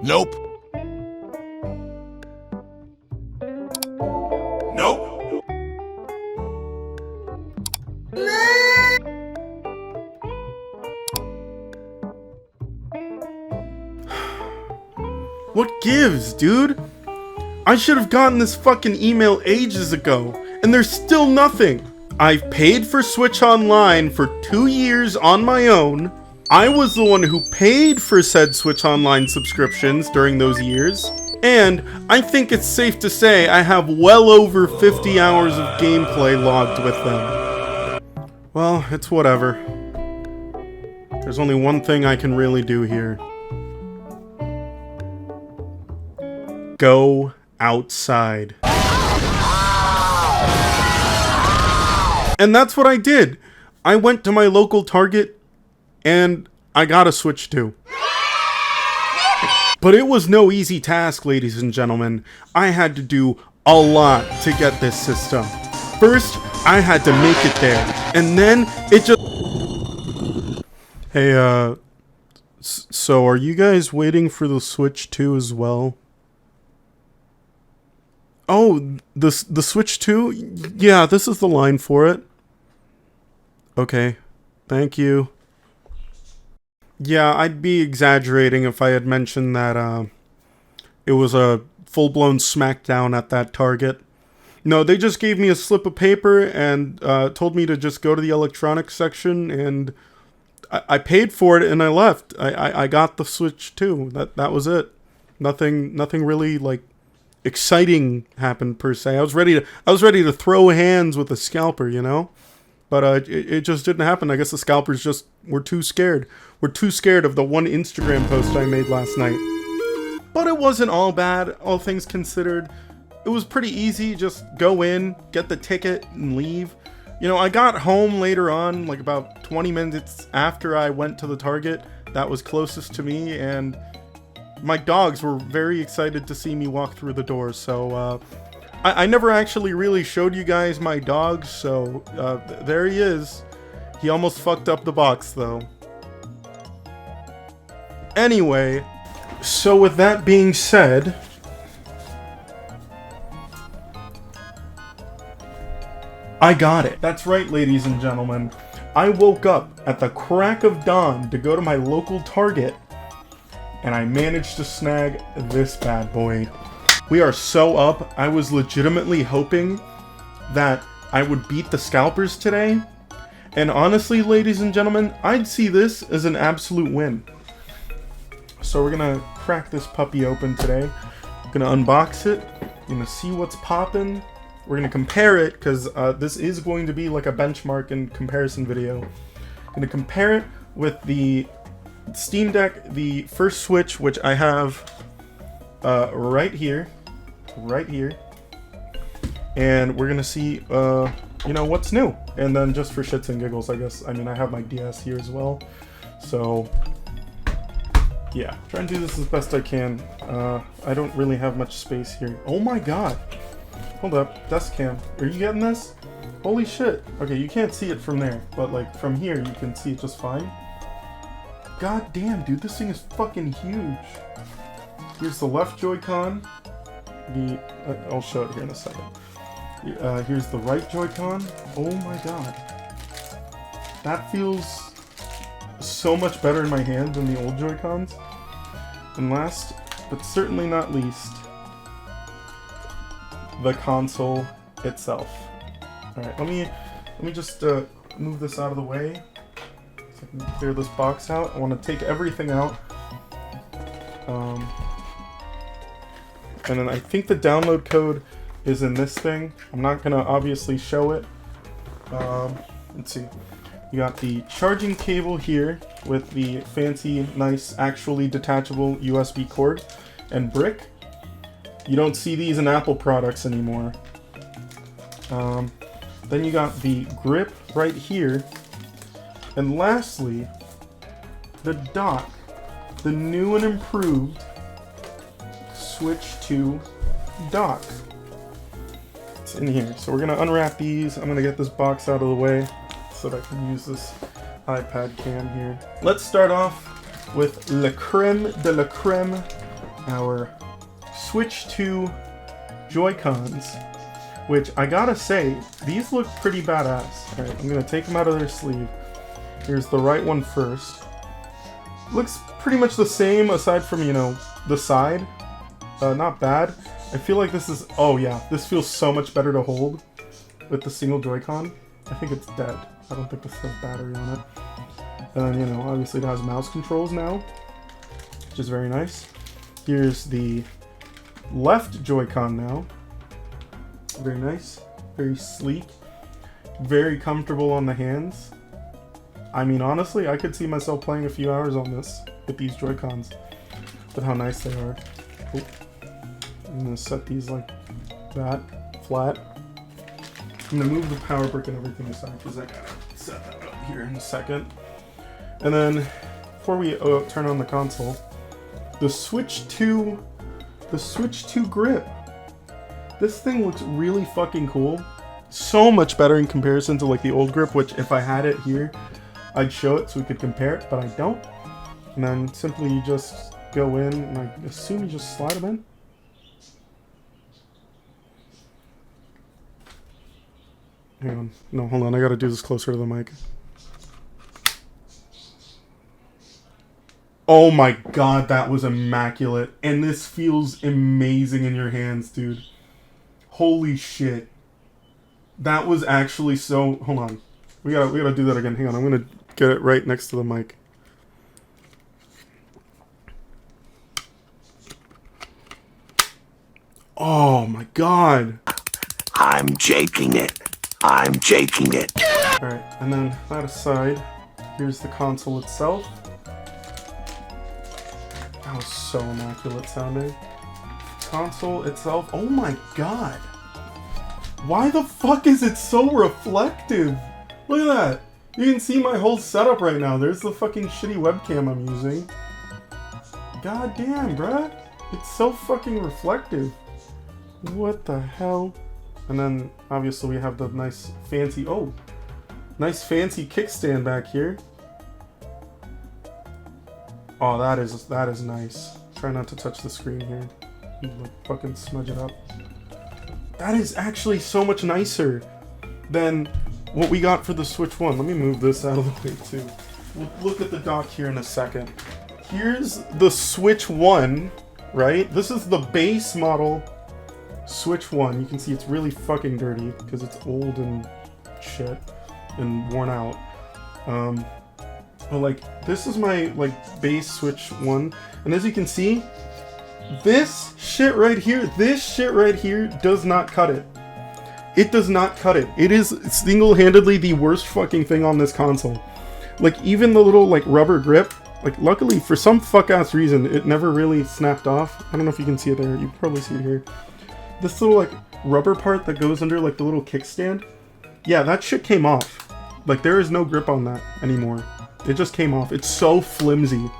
Nope. Nope. What gives, dude? I should have gotten this fucking email ages ago, and there's still nothing. I've paid for Switch Online for 2 years on my own. I was the one who paid for said Switch Online subscriptions during those years, and I think it's safe to say I have well over 50 hours of gameplay logged with them. Well, it's whatever. There's only one thing I can really do here. Go outside. And that's what I did. I went to my local Target and I got a Switch 2. But it was no easy task, ladies and gentlemen. I had to do a lot to get this system. First, I had to make it there, and then it just... Hey, so are you guys waiting for the Switch 2 as well? Oh, the Switch 2? Yeah, this is the line for it. Okay, thank you. Yeah, I'd be exaggerating if I had mentioned that it was a full-blown smackdown at that Target. No, they just gave me a slip of paper and told me to just go to the electronics section, and I paid for it and I left. I got the Switch 2. That was it. Nothing really like exciting happened per se. I was ready to throw hands with a scalper, you know? But it just didn't happen. I guess the scalpers just were too scared. We're too scared of the one Instagram post I made last night. But it wasn't all bad, all things considered. It was pretty easy. Just go in, get the ticket, and leave. You know, I got home later on, like about 20 minutes after I went to the Target that was closest to me, and my dogs were very excited to see me walk through the door. So, I never actually really showed you guys my dog, so there he is. He almost fucked up the box, though. Anyway, so with that being said, I got it. That's right, ladies and gentlemen. I woke up at the crack of dawn to go to my local Target, and I managed to snag this bad boy. We are so up. I was legitimately hoping that I would beat the scalpers today. And honestly, ladies and gentlemen, I'd see this as an absolute win. So we're gonna crack this puppy open today. Gonna unbox it. Gonna see what's poppin'. We're gonna compare it, because this is going to be like a benchmark and comparison video. Gonna compare it with the Steam Deck, the first Switch, which I have right here, and we're gonna see you know, what's new. And then just for shits and giggles, I guess, I mean, I have my DS here as well, so yeah, try and do this as best I can. I don't really have much space here. Oh my god, hold up, desk cam, are you getting this? Holy shit. Okay, you can't see it from there, but like from here you can see it just fine. God damn, dude, this thing is fucking huge. Here's the left Joy-Con. I'll show it here in a second. Here's the right Joy-Con. Oh my god. That feels so much better in my hand than the old Joy-Cons. And last, but certainly not least, the console itself. Alright, let me just move this out of the way. So I can clear this box out. I want to take everything out. And then I think the download code is in this thing. I'm not gonna obviously show it. Let's see. You got the charging cable here with the fancy, nice, actually detachable USB cord and brick. You don't see these in Apple products anymore. Then you got the grip right here. And lastly, the dock. The new and improved Switch 2 dock. It's in here. So we're gonna unwrap these. I'm gonna get this box out of the way so that I can use this iPad cam here. Let's start off with la creme de la creme, our Switch 2 Joy-Cons, which I gotta say, these look pretty badass. Alright, I'm gonna take them out of their sleeve. Here's the right one first. Looks pretty much the same aside from, you know, the side. Not bad. I feel like this is... Oh yeah, this feels so much better to hold with the single Joy-Con. I think it's dead. I don't think this has battery on it. And then, you know, obviously it has mouse controls now, which is very nice. Here's the left Joy-Con now. Very nice. Very sleek. Very comfortable on the hands. I mean, honestly, I could see myself playing a few hours on this with these Joy-Cons. But how nice they are. Oh. I'm going to set these like that, flat. I'm going to move the power brick and everything aside because I got to set that up here in a second. And then, before we turn on the console, the Switch 2 grip. This thing looks really fucking cool. So much better in comparison to like the old grip, which if I had it here, I'd show it so we could compare it, but I don't. And then simply you just go in, and I assume you just slide them in. Hang on. No, hold on. I gotta do this closer to the mic. Oh my god, that was immaculate. And this feels amazing in your hands, dude. Holy shit. That was actually so... Hold on. We gotta do that again. Hang on. I'm gonna get it right next to the mic. Oh my god. I'm jaking it. I'm jaking it. Alright, and then that aside, here's the console itself. That was so immaculate sounding. Console itself, oh my god. Why the fuck is it so reflective? Look at that. You can see my whole setup right now. There's the fucking shitty webcam I'm using. God damn, bruh. It's so fucking reflective. What the hell? And then, obviously, we have the nice fancy kickstand back here. Oh, that is nice. Try not to touch the screen here. Like, fucking smudge it up. That is actually so much nicer than what we got for the Switch 1. Let me move this out of the way, too. We'll look at the dock here in a second. Here's the Switch 1, right? This is the base model Switch 1. You can see it's really fucking dirty because it's old and shit and worn out. But like, this is my like base Switch 1, and as you can see, this shit right here does not cut it. It does not cut it. It is single-handedly the worst fucking thing on this console. Like, even the little like rubber grip, like luckily for some fuck-ass reason, it never really snapped off. I don't know if you can see it there. You can probably see it here. This little like rubber part that goes under like the little kickstand, yeah, that shit came off. Like, there is no grip on that anymore. It just came off. It's so flimsy.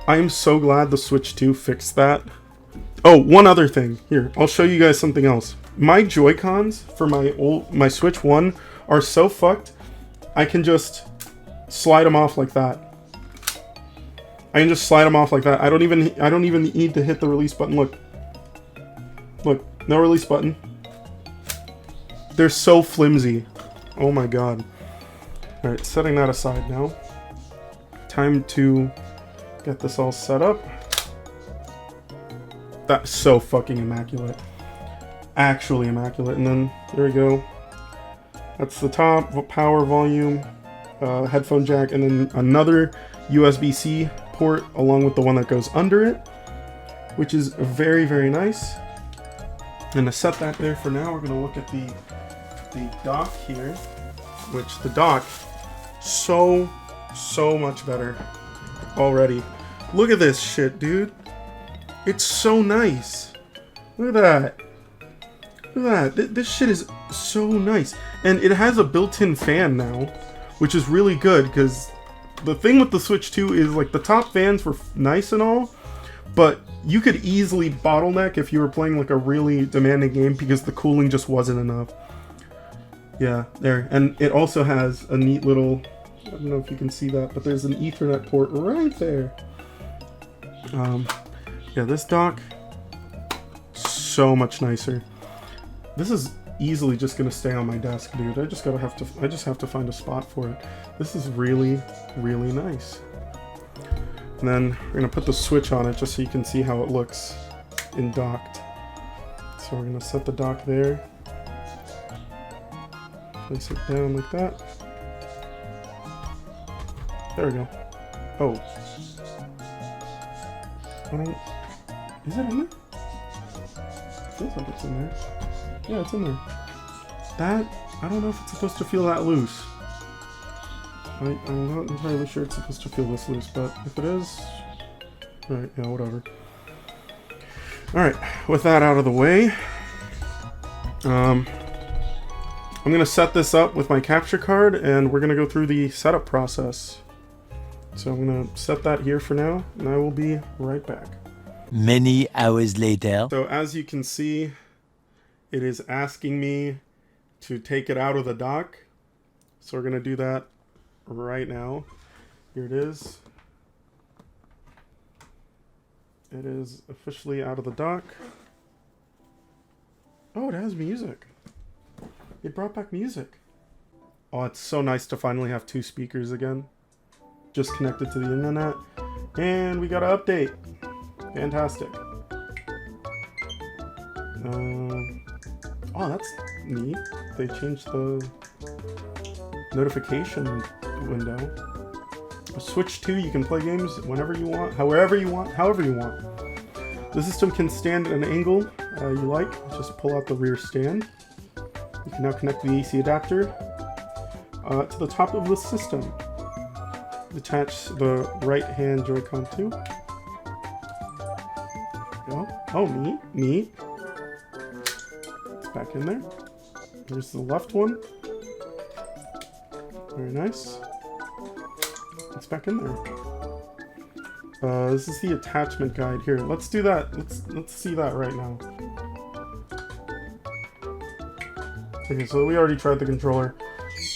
I am so glad the Switch 2 fixed that. Oh, one other thing. Here, I'll show you guys something else. My Joy-Cons for my Switch 1 are so fucked, I can just slide them off like that. I can just slide them off like that. I don't even need to hit the release button. Look. Look. No release button. They're so flimsy. Oh my god. Alright, setting that aside now. Time to get this all set up. That's so fucking immaculate. Actually immaculate. And then, there we go. That's the top, power, volume, headphone jack, and then another USB-C port along with the one that goes under it, which is very, very nice. And to set that there for now, we're going to look at the dock here, which the dock, so much better already. Look at this shit, dude. It's so nice. Look at that. Look at that. This shit is so nice. And it has a built-in fan now, which is really good, because the thing with the Switch 2 is, like, the top fans were nice and all, but you could easily bottleneck if you were playing like a really demanding game because the cooling just wasn't enough. Yeah, there. And it also has a neat little, I don't know if you can see that, but there's an Ethernet port right there. Yeah, this dock, so much nicer. This is easily just gonna stay on my desk, dude. I just have to find a spot for it. This is really, really nice. And then we're gonna put the Switch on it just so you can see how it looks in docked. So we're gonna set the dock there. Place it down like that. There we go. Oh. Is it in there? It feels like it's in there. Yeah, it's in there. That, I don't know if it's supposed to feel that loose. I'm not entirely sure it's supposed to feel this loose, but if it is... Alright, yeah, whatever. Alright, with that out of the way, I'm going to set this up with my capture card, and we're going to go through the setup process. So I'm going to set that here for now, and I will be right back. Many hours later. So as you can see, it is asking me to take it out of the dock. So we're going to do that right now. Here it is. It is officially out of the dock. Oh, it has music. It brought back music. Oh, it's so nice to finally have 2 speakers again. Just connected to the internet. And we got an update. Fantastic. Oh, that's neat. They changed the notification window. Switch 2, you can play games whenever you want, however you want. The system can stand at an angle you like. Just pull out the rear stand. You can now connect the AC adapter to the top of the system. Attach the right hand Joy-Con too. Oh, neat. It's back in there. Here's the left one. Very nice. It's back in there. This is the attachment guide here. Let's do that. Let's see that right now. Okay, so we already tried the controller.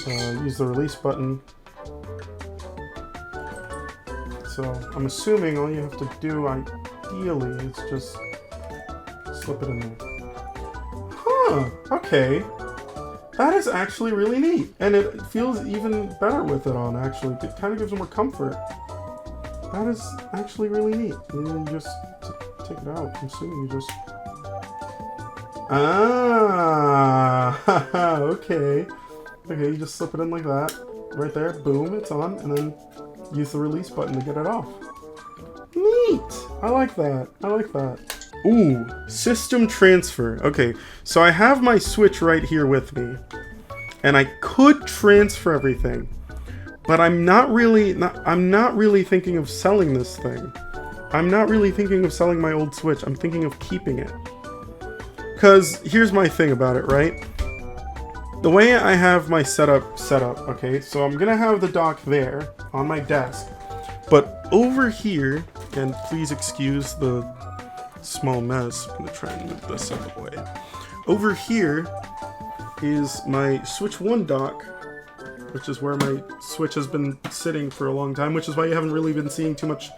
Use the release button. So I'm assuming all you have to do, ideally, is just slip it in there. Huh. Okay. That is actually really neat, and it feels even better with it on, actually. It kind of gives more comfort. That is actually really neat. And then you just take it out. I'm assuming you just... Ah! Okay. Okay, you just slip it in like that. Right there. Boom, it's on. And then use the release button to get it off. Neat! I like that. Ooh, system transfer. Okay, so I have my Switch right here with me, and I could transfer everything, but I'm not really thinking of selling this thing. I'm not really thinking of selling my old Switch. I'm thinking of keeping it. Because here's my thing about it, right? The way I have my setup, okay, so I'm gonna have the dock there on my desk, but over here, and please excuse the small mess. I'm gonna try and move this out of the way. Over here is my Switch 1 dock, which is where my Switch has been sitting for a long time, which is why you haven't really been seeing too much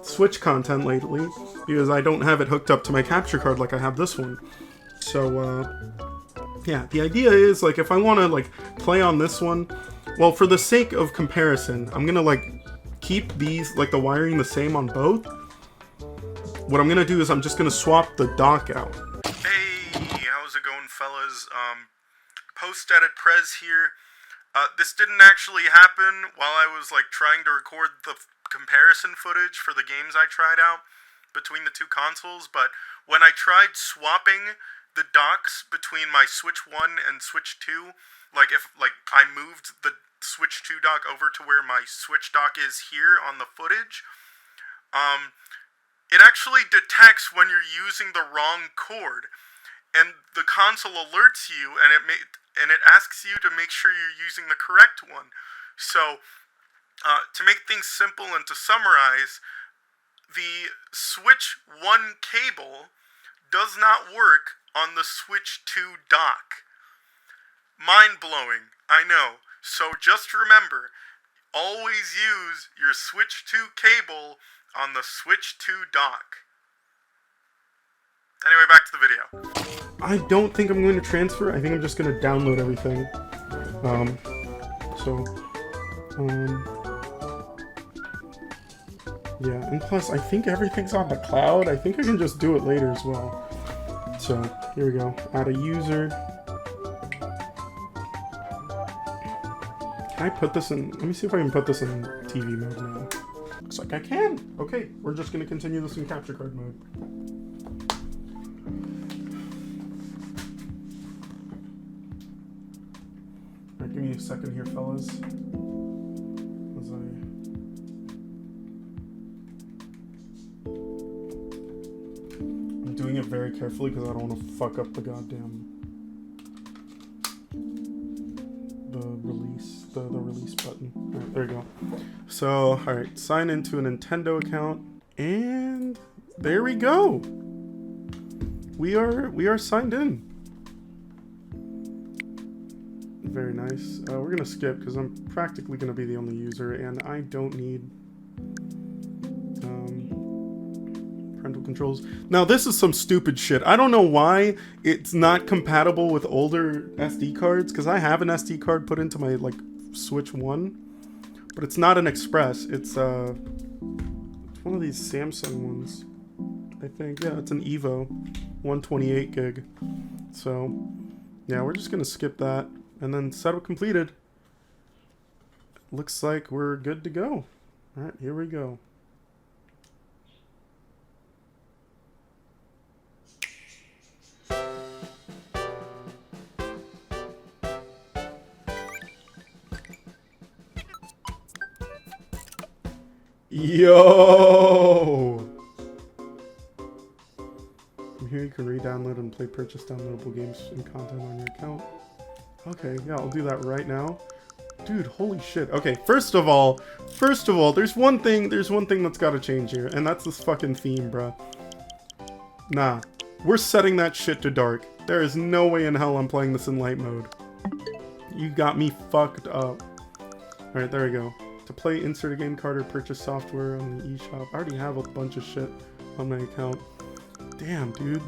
Switch content lately, because I don't have it hooked up to my capture card like I have this one. So, yeah, the idea is, like, if I want to, like, play on this one, well, for the sake of comparison, I'm gonna, like, keep these, like, the wiring the same on both. What I'm gonna do is I'm just gonna swap the dock out. Hey, how's it going, fellas? Post-edit Prez here. This didn't actually happen while I was, like, trying to record the comparison footage for the games I tried out between the 2 consoles, but when I tried swapping the docks between my Switch 1 and Switch 2, like, if, like, I moved the Switch 2 dock over to where my Switch dock is here on the footage, it actually detects when you're using the wrong cord, and the console alerts you, and it asks you to make sure you're using the correct one. So, to make things simple and to summarize, the Switch 1 cable does not work on the Switch 2 dock. Mind-blowing, I know. So just remember, always use your Switch 2 cable on the Switch 2 dock. Anyway, back to the video. I don't think I'm going to transfer. I think I'm just going to download everything. Yeah, and plus, I think everything's on the cloud. I think I can just do it later as well. So, here we go. Add a user. Can I put this in... Let me see if I can put this in TV mode now. Looks like I can. Okay, we're just going to continue this in capture card mode. Alright, give me a second here, fellas. I'm doing it very carefully because I don't want to fuck up the goddamn... the release button. Alright, there you go. So, alright, sign into a Nintendo account, and there we go. We are signed in. Very nice. We're gonna skip because I'm practically gonna be the only user, and I don't need parental controls. Now, this is some stupid shit. I don't know why it's not compatible with older SD cards, because I have an SD card put into my like Switch 1, but it's not an Express. It's one of these Samsung ones, I think. Yeah, it's an Evo 128 gig. So yeah, we're just gonna skip that, and then setup completed. Looks like we're good to go. All right, here we go. Yo! From here you can re-download and play purchase downloadable games and content on your account. Okay, yeah, I'll do that right now. Dude, holy shit. Okay, first of all, there's one thing that's gotta change here, and that's this fucking theme, bruh. Nah, we're setting that shit to dark. There is no way in hell I'm playing this in light mode. You got me fucked up. Alright, there we go. To play, insert a game card or purchase software on the eShop. I already have a bunch of shit on my account. Damn, dude.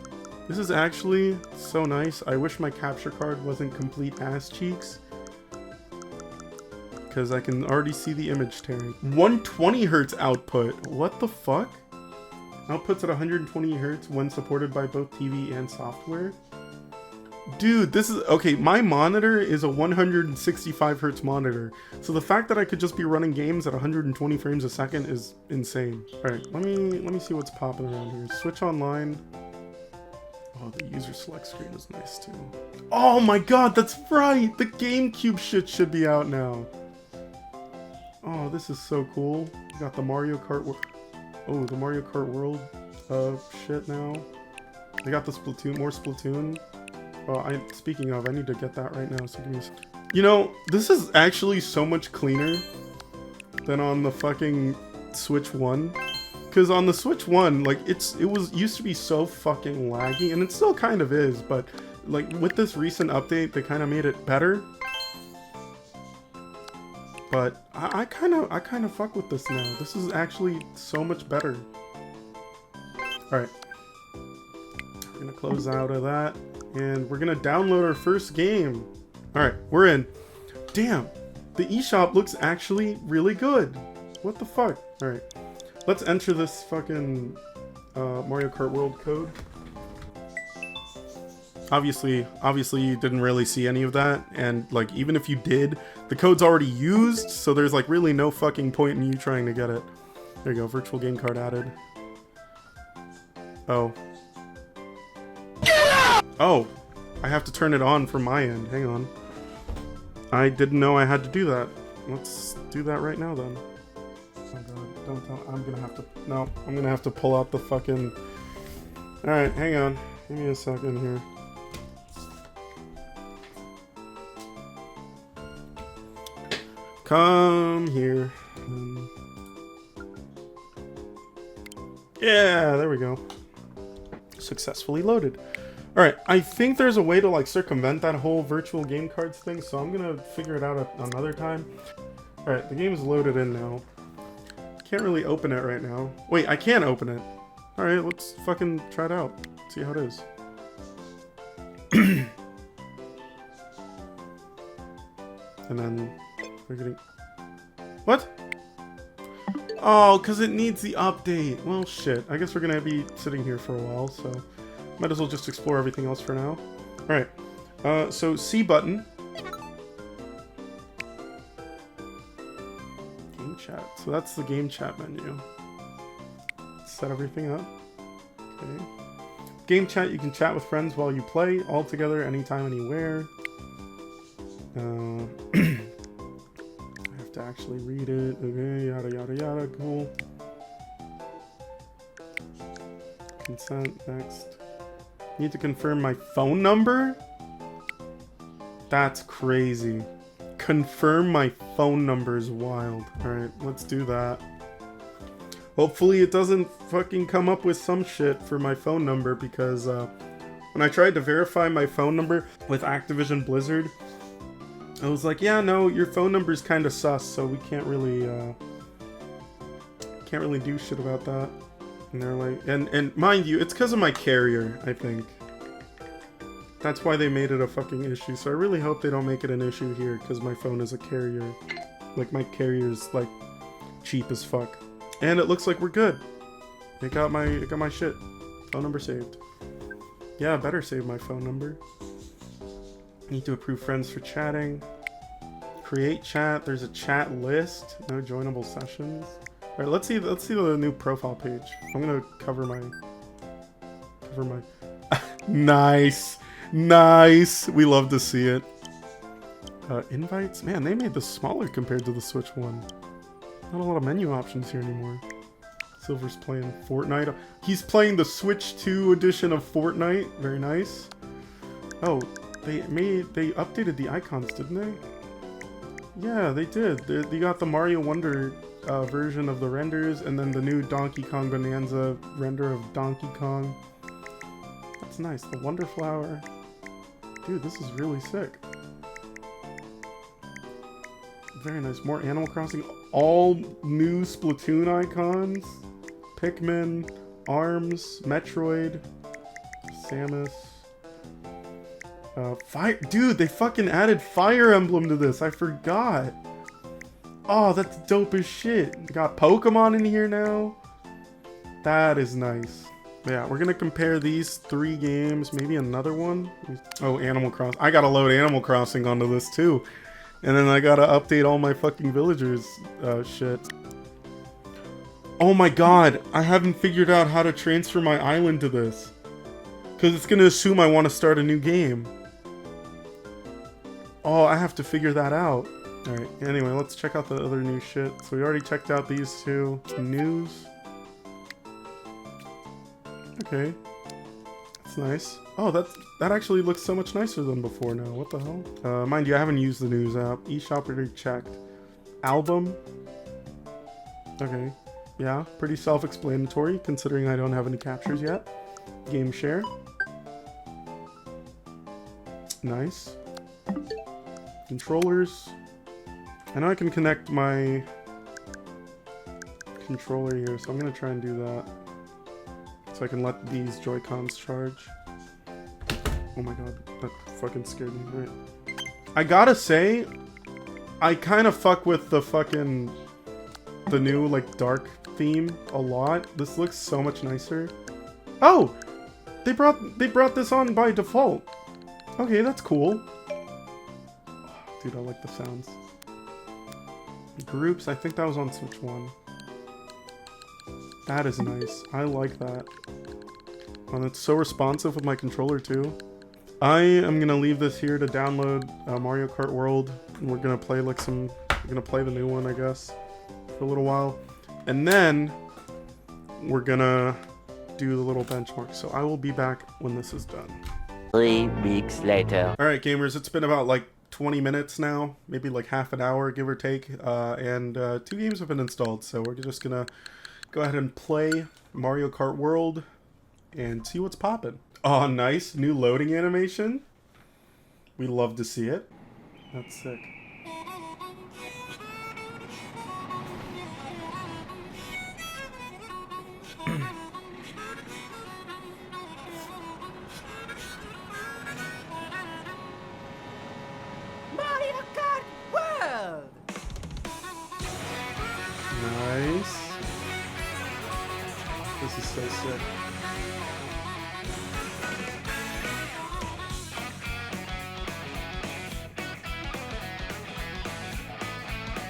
This is actually so nice. I wish my capture card wasn't complete ass cheeks, because I can already see the image tearing. 120 hertz output. What the fuck? Outputs at 120 hertz when supported by both TV and software. Dude, this is... Okay, my monitor is a 165 hertz monitor. So the fact that I could just be running games at 120 frames a second is insane. Alright, let me see what's popping around here. Switch online. Oh, the user select screen is nice too. Oh my god, that's right! The GameCube shit should be out now. Oh, this is so cool. We got the Mario Kart... Oh, the Mario Kart World shit now. They got the Splatoon, more Splatoon. Well, speaking of, I need to get that right now, so give me a second. You know, this is actually so much cleaner than on the fucking Switch 1. Because on the Switch 1, like, it used to be so fucking laggy, and it still kind of is, but, like, with this recent update, they kind of made it better. But I kind of fuck with this now. This is actually so much better. Alright. We're gonna close out of that. And we're gonna download our first game. Alright, we're in. Damn, the eShop looks actually really good. What the fuck? Alright, let's enter this fucking Mario Kart World code. Obviously you didn't really see any of that, and like even if you did, the code's already used, so there's like really no fucking point in you trying to get it. There you go, virtual game card added. Oh. Oh, I have to turn it on from my end. Hang on. I didn't know I had to do that. Let's do that right now then. Oh god, don't tell. I'm gonna have to. No, I'm gonna have to pull out the fucking. Alright, hang on. Give me a second here. Come here. Yeah, there we go. Successfully loaded. Alright, I think there's a way to like circumvent that whole virtual game cards thing, so I'm gonna figure it out another time. Alright, the game is loaded in now. Can't really open it right now. Wait, I can open it. Alright, let's fucking try it out. See how it is. And then we're getting... What? Oh, because it needs the update. Well, shit. I guess we're going to be sitting here for a while, so might as well just explore everything else for now. Alright. So C button. Game chat. So that's the game chat menu. Set everything up. Okay. Game chat, you can chat with friends while you play, all together, anytime, anywhere. I have to actually read it. Okay, yada yada yada, cool. Consent, next. Need to confirm my phone number? That's crazy. Confirm my phone number is wild. Alright, let's do that. Hopefully it doesn't fucking come up with some shit for my phone number, because when I tried to verify my phone number with Activision Blizzard, I was like, yeah, no, your phone number is kind of sus, so we can't really do shit about that. And they're like, and mind you, it's because of my carrier, I think. That's why they made it a fucking issue. So I really hope they don't make it an issue here, because my phone is a carrier. Like, my carrier's like cheap as fuck. And it looks like we're good. It got my shit. Phone number saved. Yeah, I better save my phone number. Need to approve friends for chatting. Create chat. There's a chat list. No joinable sessions. All right, let's see the new profile page. I'm gonna cover my. Nice, nice. We love to see it. Invites. Man, they made this smaller compared to the Switch one. Not a lot of menu options here anymore. Silver's playing Fortnite. He's playing the Switch 2 edition of Fortnite. Very nice. Oh, they updated the icons, didn't they? Yeah, they did. They got the Mario Wonder version of the renders, and then the new Donkey Kong Bonanza render of Donkey Kong. That's nice. The Wonder Flower. Dude, this is really sick. Very nice. More Animal Crossing. All new Splatoon icons. Pikmin, Arms, Metroid, Samus. Fire. Dude, they fucking added Fire Emblem to this. I forgot. Oh, that's dope as shit. We got Pokemon in here now. That is nice. Yeah, we're gonna compare these 3 games. Maybe another one. Oh, Animal Crossing. I gotta load Animal Crossing onto this too. And then I gotta update all my fucking villagers shit. Oh my god, I haven't figured out how to transfer my island to this. Because it's gonna assume I want to start a new game. Oh, I have to figure that out. Alright, anyway, let's check out the other new shit. So we already checked out these 2. News. Okay. That's nice. Oh, that actually looks so much nicer than before now. What the hell? Mind you, I haven't used the news app. eShop already checked. Album. Okay. Yeah, pretty self-explanatory, considering I don't have any captures yet. Game share. Nice. Controllers. I know I can connect my controller here, so I'm gonna try and do that. So I can let these Joy-Cons charge. Oh my god, that fucking scared me. Right. I gotta say, I kind of fuck with the new, like, dark theme a lot. This looks so much nicer. Oh! They brought this on by default. Okay, that's cool. Oh, dude, I like the sounds. Groups, I think that was on Switch 1. That is nice. I like that. And it's so responsive with my controller too. I am gonna leave this here to download Mario Kart World, and we're gonna play the new one, I guess, for a little while, and then we're gonna do the little benchmark. So I will be back when this is done. 3 weeks later. All right, gamers, it's been about like 20 minutes now, maybe like half an hour, give or take, and 2 games have been installed. So we're just gonna go ahead and play Mario Kart World and see what's poppin'. Oh, nice. New loading animation. We love to see it. That's sick. This is so sick.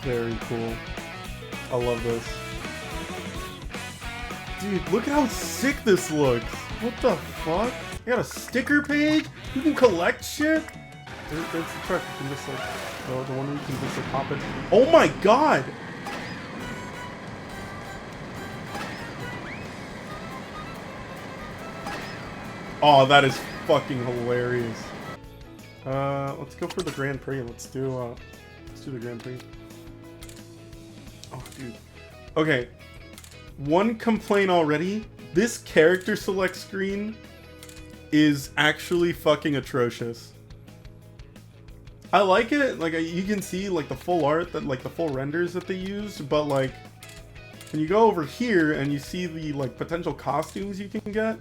Very cool. I love this. Dude, look at how sick this looks. What the fuck? You got a sticker page? You can collect shit? There's the truck. You can just like, oh, the one where you can just like pop it. Oh my god! Oh, that is fucking hilarious. Let's go for the Grand Prix. Let's do the Grand Prix. Oh, dude. Okay. One complaint already. This character select screen is actually fucking atrocious. I like it. Like, you can see, like, the full art, that like, the full renders that they used. But, like, when you go over here and you see the, like, potential costumes you can get.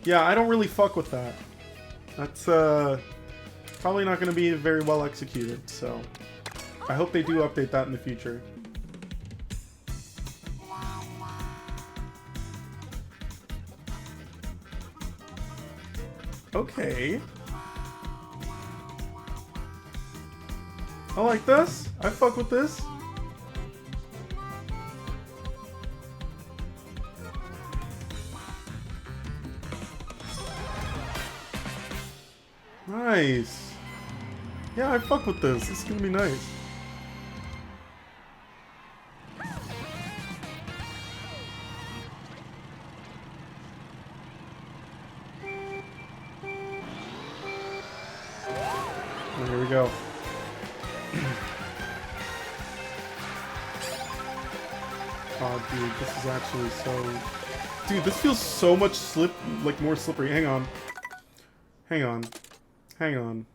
Yeah, I don't really fuck with that. That's, probably not going to be very well executed. So, I hope they do update that in the future. Okay. I like this. I fuck with this. Nice. Yeah, I fuck with this. This is gonna be nice. And here we go. Oh, dude, this is actually so... Dude, this feels so much more slippery. Hang on. Hang on. Hang on.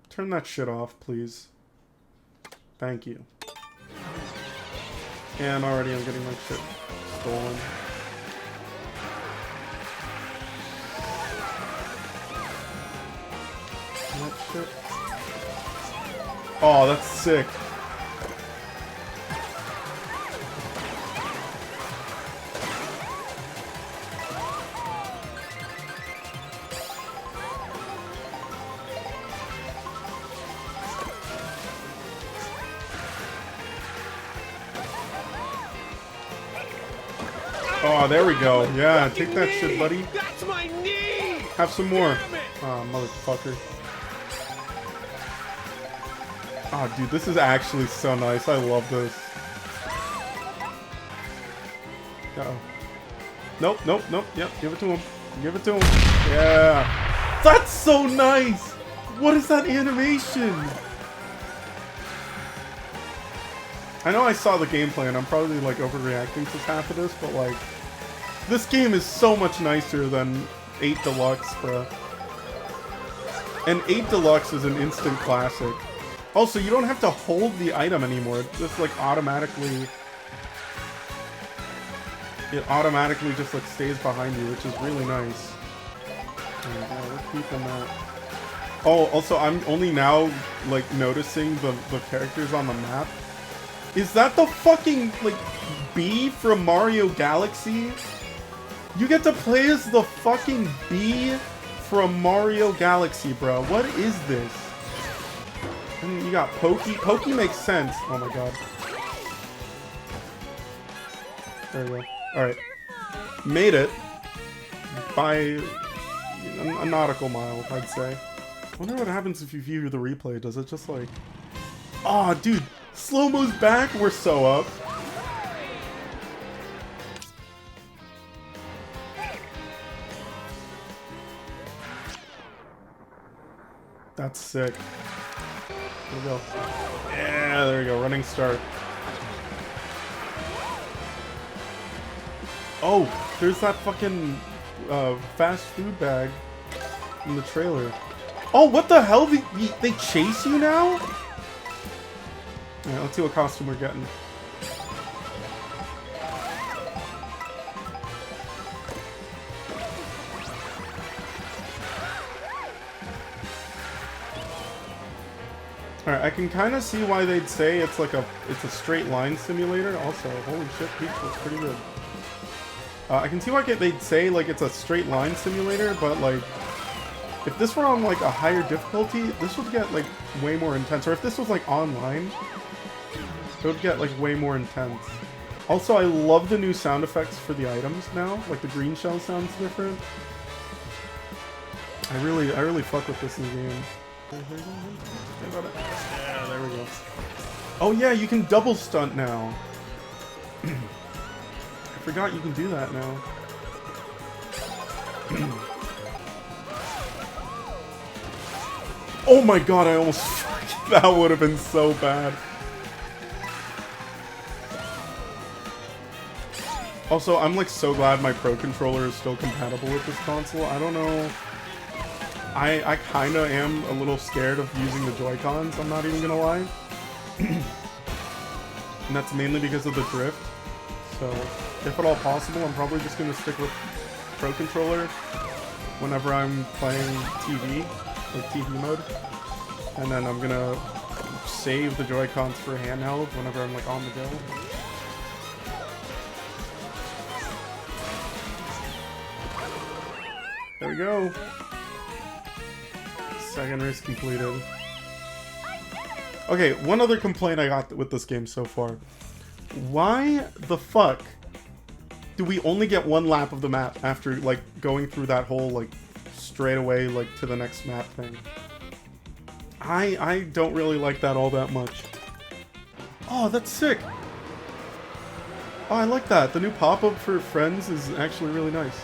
Turn that shit off, please. Thank you. And already I'm getting my shit stolen. That shit. Oh, that's sick. Oh, there we go. Yeah, take that shit, buddy. That's my knee! Have some more. Oh, motherfucker. Oh, dude, this is actually so nice. I love this. Uh-oh. Nope, nope, nope. Yep, give it to him. Give it to him. Yeah. That's so nice! What is that animation? I know I saw the gameplay and I'm probably like overreacting to half of this, but like, this game is so much nicer than 8 Deluxe, bro. And 8 Deluxe is an instant classic. Also, you don't have to hold the item anymore. It just like automatically... It automatically just like stays behind you, which is really nice. And, we're keeping that. Oh, also, I'm only now like noticing the characters on the map. Is that the fucking, like, bee from Mario Galaxy? You get to play as the fucking bee from Mario Galaxy, bro. What is this? And you got Pokey. Pokey makes sense. Oh my god. There we go. Alright. Made it. By a nautical mile, I'd say. I wonder what happens if you view the replay. Does it just like... Aw, dude. Slow-mo's back. We're so up. That's sick. There we go. Yeah, there we go. Running start. Oh, there's that fucking fast food bag in the trailer. Oh, what the hell? They chase you now? Alright, let's see what costume we're getting. Alright, I can kind of see why they'd say it's like it's a straight line simulator. Also, holy shit, Peach looks pretty good. I can see why they'd say, like, it's a straight line simulator, but, like, if this were on, like, a higher difficulty, this would get, like, way more intense. Or if this was, like, online, it would get, like, way more intense. Also, I love the new sound effects for the items now. Like, the green shell sounds different. I really fuck with this in the game. Yeah, there we go. Oh yeah, you can double stunt now. I forgot you can do that now. Oh my god, I almost that would have been so bad. Also, I'm like so glad my Pro Controller is still compatible with this console. I don't know. I kinda am a little scared of using the Joy-Cons, I'm not even gonna lie. And that's mainly because of the drift. So, if at all possible, I'm probably just gonna stick with Pro Controller whenever I'm playing TV, like TV mode. And then I'm gonna save the Joy-Cons for handheld whenever I'm like on the go. There we go. Second race completed. Okay, one other complaint I got with this game so far. Why the fuck do we only get one lap of the map after, like, going through that whole, like, straight away, like, to the next map thing? I don't really like that all that much. Oh, that's sick! Oh, I like that. The new pop-up for friends is actually really nice.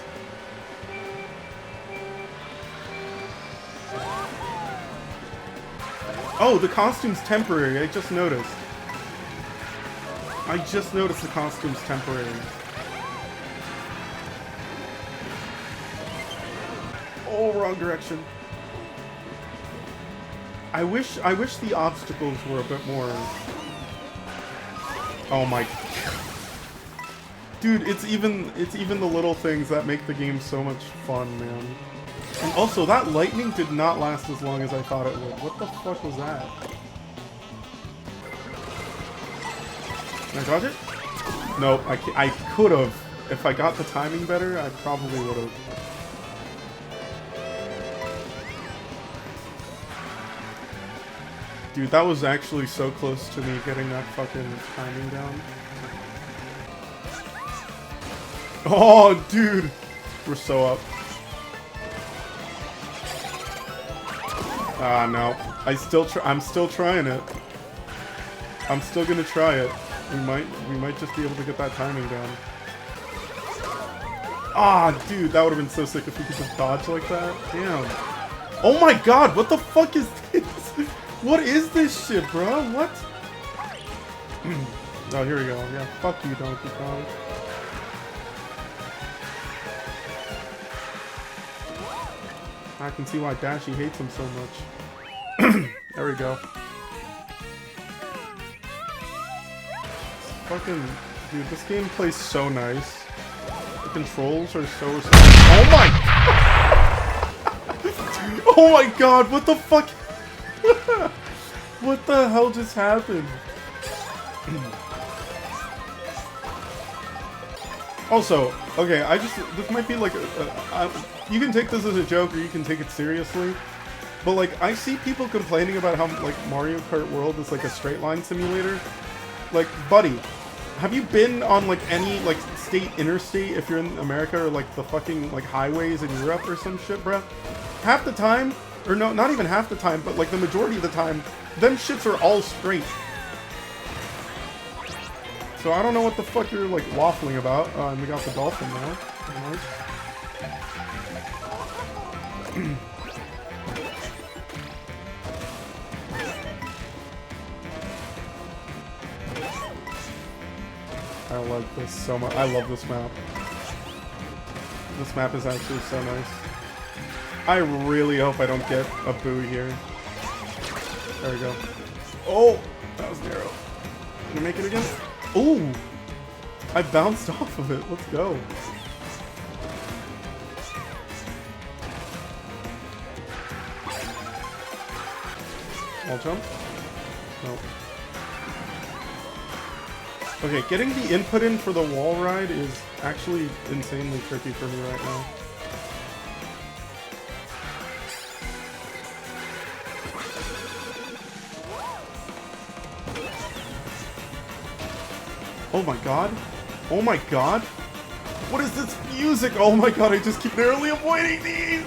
Oh, the costume's temporary. I just noticed. I just noticed the costume's temporary. Oh, wrong direction. I wish the obstacles were a bit more. Oh my. Dude, it's even the little things that make the game so much fun, man. And also, that lightning did not last as long as I thought it would. What the fuck was that? Can I dodge it? Nope, I could have. If I got the timing better, I probably would have. Dude, that was actually so close to me getting that fucking timing down. Oh, dude! We're so up. Ah, no. I'm still trying it. I'm still gonna try it. We might just be able to get that timing down. Ah, dude, that would have been so sick if we could just dodge like that. Damn. Oh my god, what the fuck is this? What is this shit, bro? What? Oh, here we go. Yeah, fuck you, Donkey Kong. I can see why Dashi hates him so much. There we go. Fucking... Dude, this game plays so nice. The controls are so... Oh my... Oh my god, what the fuck? What the hell just happened? Also, okay, this might be like you can take this as a joke or you can take it seriously, but like, I see people complaining about how like Mario Kart World is like a straight line simulator. Like, buddy, have you been on like any like interstate if you're in America, or like the fucking like highways in Europe or some shit, bruh? Half the time, or no, not even half the time, but like the majority of the time, them shits are all straight. So I don't know what the fuck you're like waffling about. And we got the dolphin now. Nice. I like this so much. I love this map. This map is actually so nice. I really hope I don't get a boo here. There we go. Oh! That was narrow. Can I make it again? Ooh! I bounced off of it. Let's go. Wall jump? Nope. Okay, getting the input in for the wall ride is actually insanely tricky for me right now. Oh my god. Oh my god. What is this music? Oh my god, I just keep narrowly avoiding these!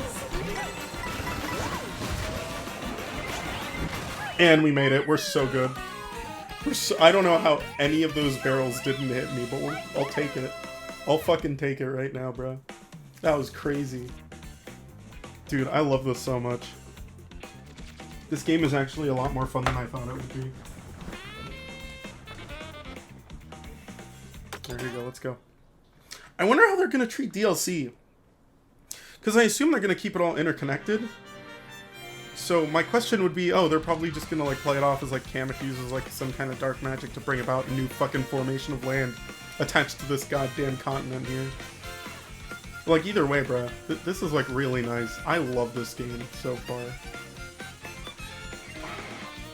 And we made it. We're so good. I don't know how any of those barrels didn't hit me, but I'll take it. I'll fucking take it right now, bro. That was crazy. Dude, I love this so much. This game is actually a lot more fun than I thought it would be. There you go, let's go. I wonder how they're gonna treat DLC. Because I assume they're gonna keep it all interconnected. So my question would be, oh, they're probably just gonna like play it off as like Kamek uses like some kind of dark magic to bring about a new fucking formation of land attached to this goddamn continent here. Like either way, bruh, this is like really nice. I love this game so far.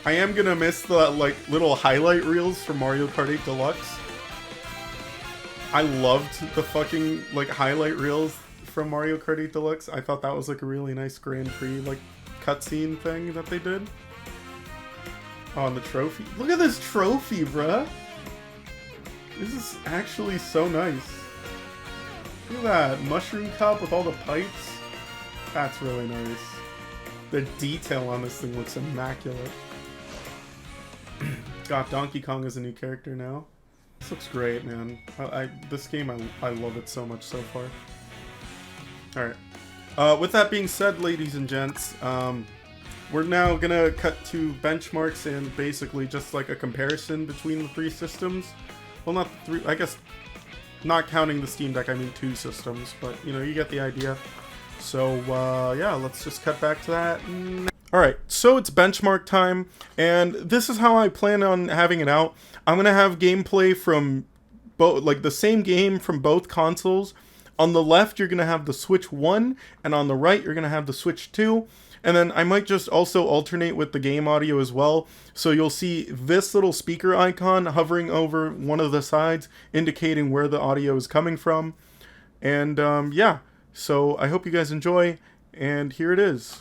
I am gonna miss the like little highlight reels from Mario Kart 8 Deluxe. I loved the fucking like highlight reels from Mario Kart 8 Deluxe. I thought that was like a really nice Grand Prix like cutscene thing that they did. Oh, and the trophy. Look at this trophy, bruh. This is actually so nice. Look at that mushroom cup with all the pipes. That's really nice. The detail on this thing looks immaculate. Got Donkey Kong as a new character now. This looks great, man. This game, I love it so much so far. Alright. With that being said, ladies and gents, we're now gonna cut to benchmarks and basically just like a comparison between the three systems. Well, not three, I guess, not counting the Steam Deck, I mean two systems, but you know, you get the idea. So, yeah, let's just cut back to that. Alright, so it's benchmark time, and this is how I plan on having it out. I'm gonna have gameplay from both, like the same game from both consoles. On the left, you're gonna have the Switch 1, and on the right, you're gonna have the Switch 2. And then I might just also alternate with the game audio as well. So you'll see this little speaker icon hovering over one of the sides, indicating where the audio is coming from. And yeah, so I hope you guys enjoy, and here it is.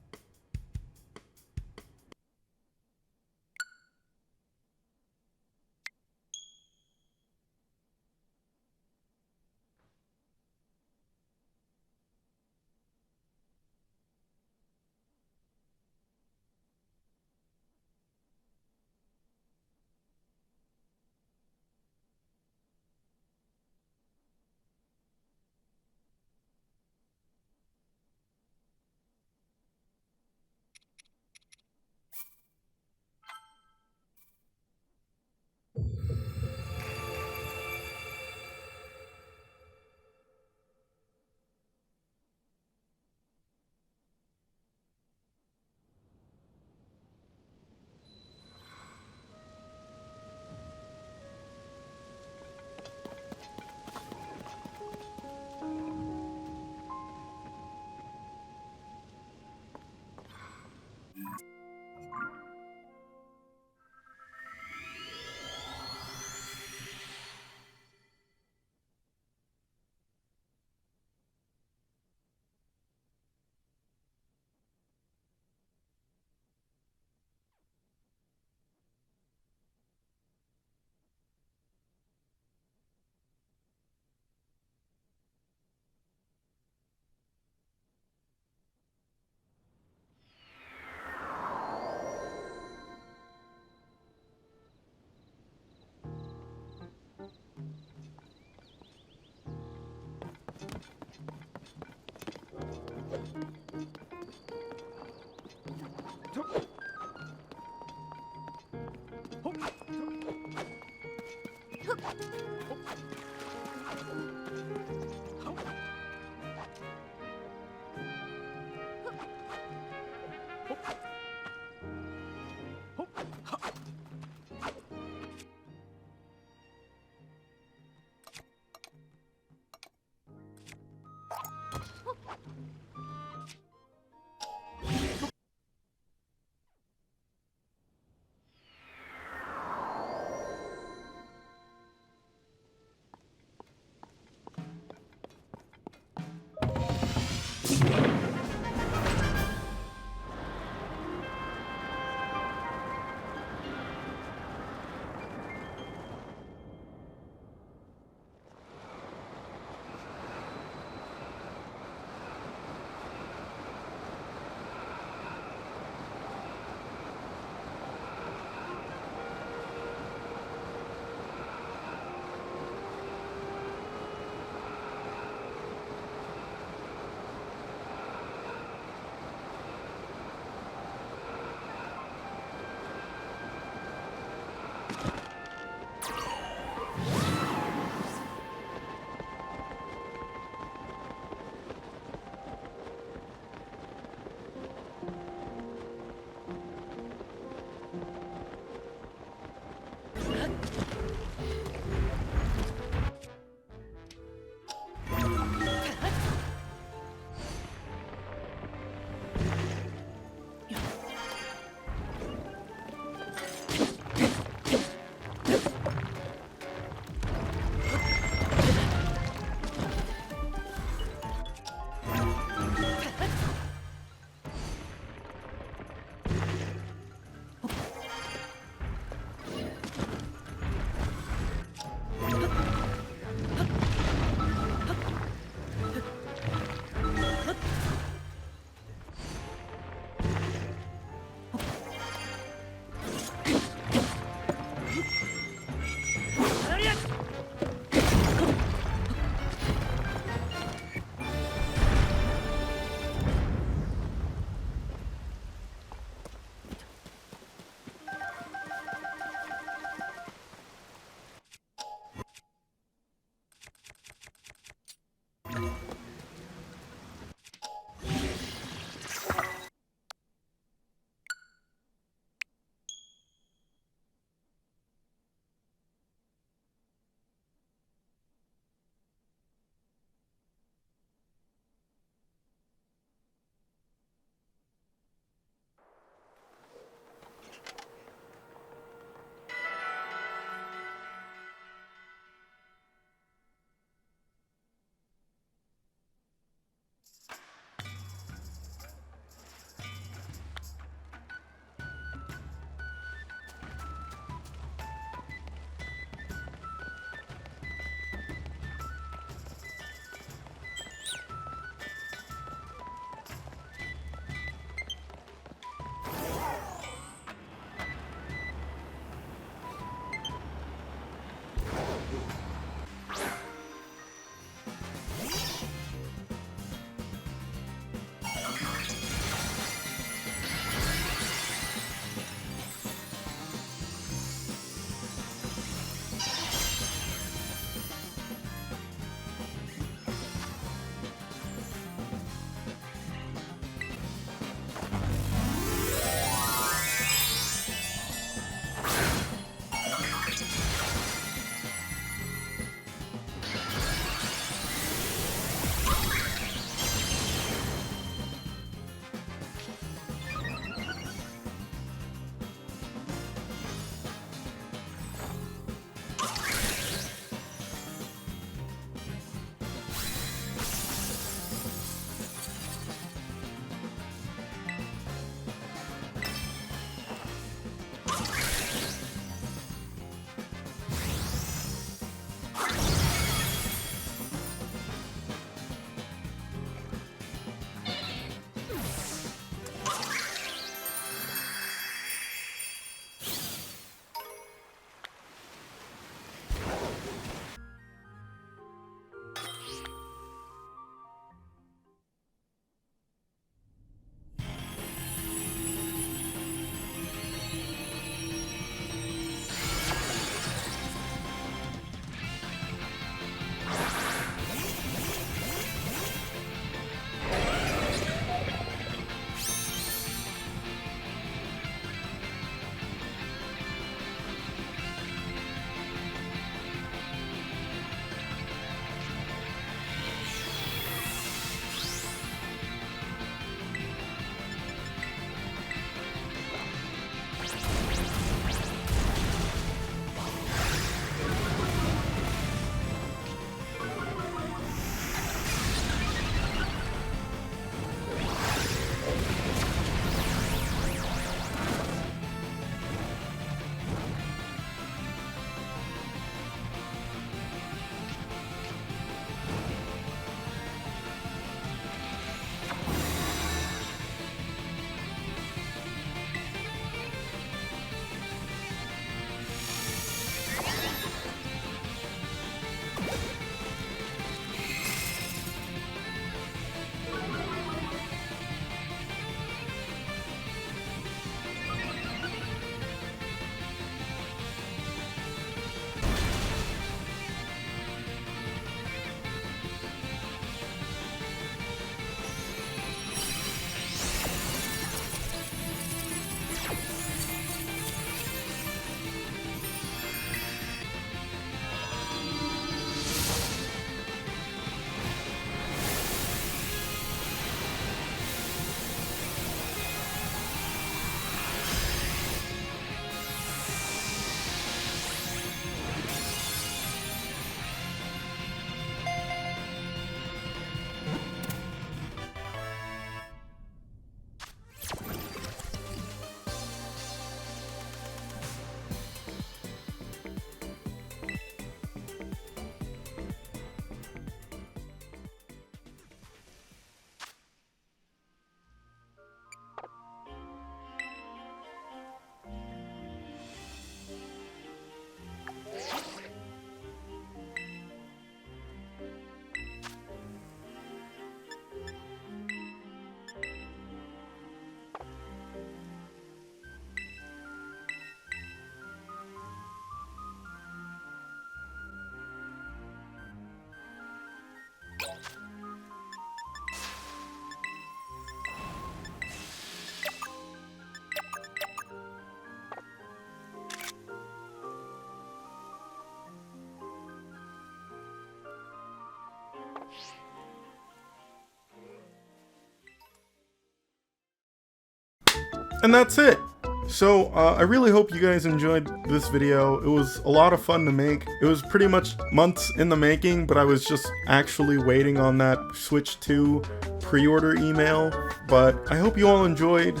And that's it. So, I really hope you guys enjoyed this video. It was a lot of fun to make. It was pretty much months in the making, but I was just actually waiting on that Switch 2 pre-order email. But I hope you all enjoyed,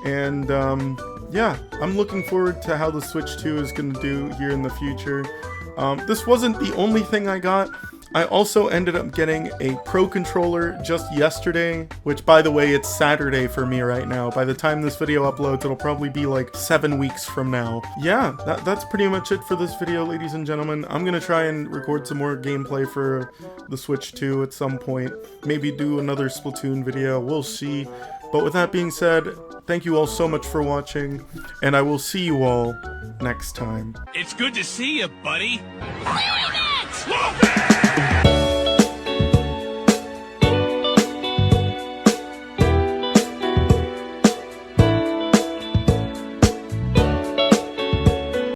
and yeah, I'm looking forward to how the Switch 2 is going to do here in the future. This wasn't the only thing I got. I also ended up getting a Pro Controller just yesterday, which, by the way, it's Saturday for me right now. By the time this video uploads, it'll probably be like 7 weeks from now. Yeah, that's pretty much it for this video, ladies and gentlemen. I'm gonna try and record some more gameplay for the Switch 2 at some point. Maybe do another Splatoon video, we'll see. But with that being said, thank you all so much for watching, and I will see you all next time. It's good to see you, buddy. Where are we next?